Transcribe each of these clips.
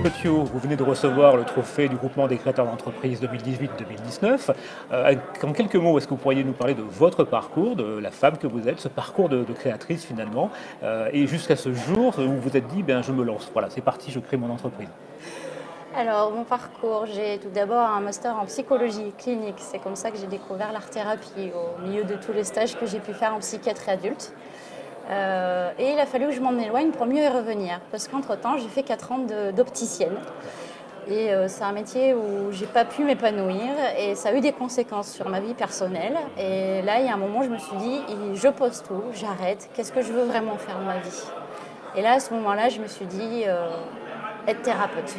Hélène Petiot, vous venez de recevoir le trophée du groupement des créateurs d'entreprise 2018-2019. En quelques mots, est-ce que vous pourriez nous parler de votre parcours, de la femme que vous êtes, ce parcours de créatrice finalement, et jusqu'à ce jour où vous vous êtes dit, ben, je me lance, voilà, c'est parti, je crée mon entreprise. Alors, mon parcours, j'ai tout d'abord un master en psychologie clinique. C'est comme ça que j'ai découvert l'art-thérapie au milieu de tous les stages que j'ai pu faire en psychiatrie adulte. Et il a fallu que je m'en éloigne pour mieux y revenir. Parce qu'entre-temps, j'ai fait 4 ans d'opticienne. Et c'est un métier où j'ai pas pu m'épanouir et ça a eu des conséquences sur ma vie personnelle. Et là, il y a un moment, je me suis dit, je pose tout, j'arrête. Qu'est-ce que je veux vraiment faire de ma vie? Et là, à ce moment-là, je me suis dit, être thérapeute.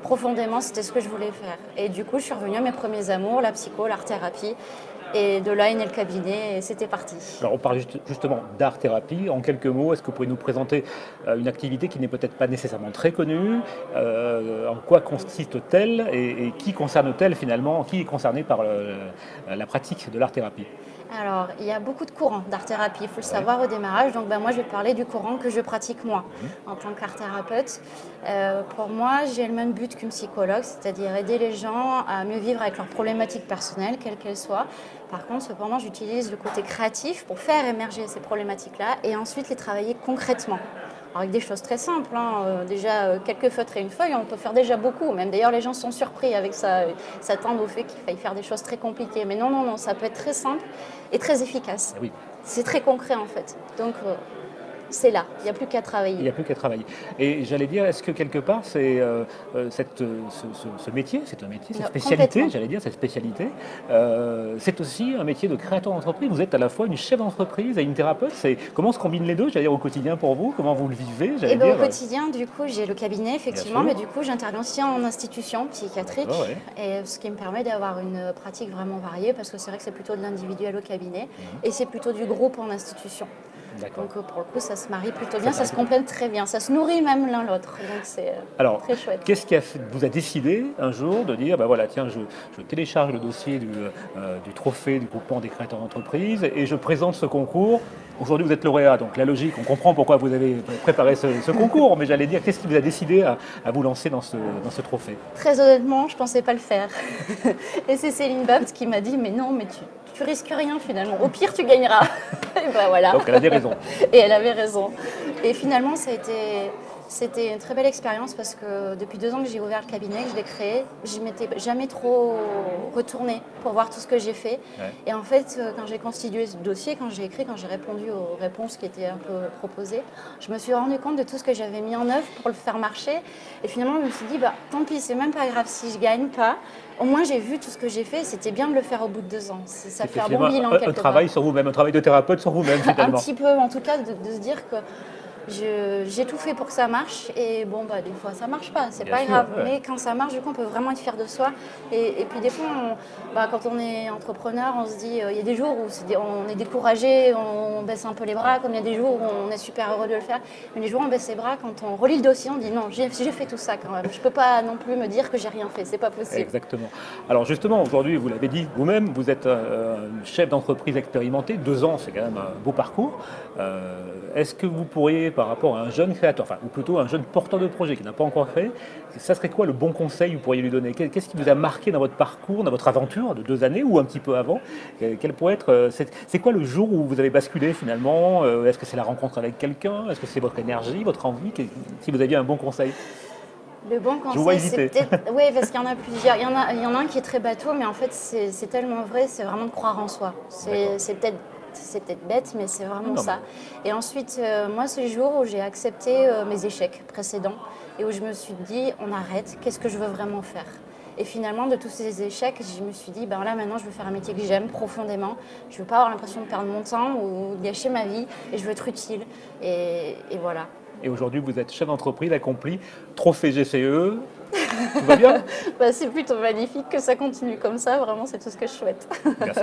Profondément, c'était ce que je voulais faire. Et du coup, je suis revenue à mes premiers amours, la psycho, l'art-thérapie. Et de là est né le cabinet et c'était parti. Alors on parle justement d'art-thérapie. En quelques mots, est-ce que vous pouvez nous présenter une activité qui n'est peut-être pas nécessairement très connue? En quoi consiste-t-elle et qui concerne-t-elle finalement? Qui est concerné par la pratique de l'art-thérapie? Alors, il y a beaucoup de courants d'art-thérapie, il faut le savoir au démarrage. Donc, moi, je vais parler du courant que je pratique moi, en tant qu'art-thérapeute. Pour moi, j'ai le même but qu'une psychologue, c'est-à-dire aider les gens à mieux vivre avec leurs problématiques personnelles, quelles qu'elles soient. Par contre, cependant, j'utilise le côté créatif pour faire émerger ces problématiques-là et ensuite les travailler concrètement. Alors avec des choses très simples, déjà quelques feutres et une feuille, on peut faire déjà beaucoup. Même d'ailleurs, les gens sont surpris avec ça, s'attendent au fait qu'il faille faire des choses très compliquées. Mais non, non, non, ça peut être très simple et très efficace. Oui. C'est très concret en fait. Donc c'est là, il n'y a plus qu'à travailler. Il n'y a plus qu'à travailler. Et j'allais dire, est-ce que quelque part, c'est ce métier, c'est un métier, cette spécialité, j'allais dire, cette spécialité, c'est aussi un métier de créateur d'entreprise. Vous êtes à la fois une chef d'entreprise et une thérapeute. Comment se combinent les deux, j'allais dire, au quotidien pour vous? Comment vous le vivez, j'allais dire? Au quotidien, du coup, j'ai le cabinet, effectivement, mais du coup, j'interviens aussi en institution psychiatrique. Et ce qui me permet d'avoir une pratique vraiment variée, parce que c'est vrai que c'est plutôt de l'individuel au cabinet, et c'est plutôt du groupe en institution. Donc pour le coup, ça se marie plutôt bien, ça se complète très bien, ça se nourrit même l'un l'autre, donc c'est très chouette. Qu'est-ce qui vous a décidé un jour de dire, ben voilà, tiens, je télécharge le dossier du trophée du groupement des créateurs d'entreprise et je présente ce concours. Aujourd'hui, vous êtes lauréat, donc la logique, on comprend pourquoi vous avez préparé ce concours, mais j'allais dire, qu'est-ce qui vous a décidé à vous lancer dans ce trophée? Très honnêtement, je ne pensais pas le faire. Et c'est Céline Bapt qui m'a dit, mais non, mais tu risques rien finalement, au pire tu gagneras. Et ben voilà. Donc elle avait raison. Et elle avait raison. Et finalement, c'était une très belle expérience parce que depuis 2 ans que j'ai ouvert le cabinet, que je l'ai créé, je ne m'étais jamais trop retournée pour voir tout ce que j'ai fait. Ouais. Et en fait, quand j'ai constitué ce dossier, quand j'ai écrit, quand j'ai répondu aux réponses qui étaient un peu proposées, je me suis rendu compte de tout ce que j'avais mis en œuvre pour le faire marcher. Et finalement, je me suis dit, bah, tant pis, c'est même pas grave si je gagne pas. Au moins, j'ai vu tout ce que j'ai fait. C'était bien de le faire au bout de 2 ans. Ça fait un bon bilan quelque part. Un travail sur vous-même, un travail de thérapeute sur vous-même finalement. Un petit peu, en tout cas, de se dire que j'ai tout fait pour que ça marche et bon, bah, des fois ça marche pas, c'est pas grave, mais quand ça marche, du coup on peut vraiment être fier de soi et puis des fois, quand on est entrepreneur, on se dit, il y a des jours où on est découragé, on baisse un peu les bras, comme il y a des jours où on est super heureux de le faire, mais les jours où on baisse les bras, quand on relit le dossier, on dit non, j'ai fait tout ça quand même, je peux pas non plus me dire que j'ai rien fait, c'est pas possible. Exactement. Alors justement, aujourd'hui, vous l'avez dit vous-même, vous êtes chef d'entreprise expérimenté, 2 ans, c'est quand même un beau parcours. Est-ce que vous pourriez, par rapport à un jeune créateur, ou plutôt un jeune porteur de projet qui n'a pas encore créé, ça serait quoi le bon conseil que vous pourriez lui donner? Qu'est-ce qui vous a marqué dans votre parcours, dans votre aventure de 2 années ou un petit peu avant? Quel pourrait être, c'est quoi le jour où vous avez basculé finalement? Est-ce que c'est la rencontre avec quelqu'un? Est-ce que c'est votre énergie, votre envie? Si vous aviez un bon conseil? Le bon conseil, c'est peut-être... Oui, parce qu'il y en a plusieurs. Il y en a un qui est très bateau, mais en fait, c'est tellement vrai, c'est vraiment de croire en soi. C'est peut-être bête, mais c'est vraiment ça. Et ensuite, moi, c'est le jour où j'ai accepté mes échecs précédents et où je me suis dit, on arrête, qu'est-ce que je veux vraiment faire? Et finalement, de tous ces échecs, je me suis dit, ben là, maintenant, je veux faire un métier que j'aime profondément. Je ne veux pas avoir l'impression de perdre mon temps ou de gâcher ma vie et je veux être utile. Et voilà. Et aujourd'hui, vous êtes chef d'entreprise accompli, trophée GCE. Tout va bien? C'est plutôt magnifique que ça continue comme ça. Vraiment, c'est tout ce que je souhaite. Merci.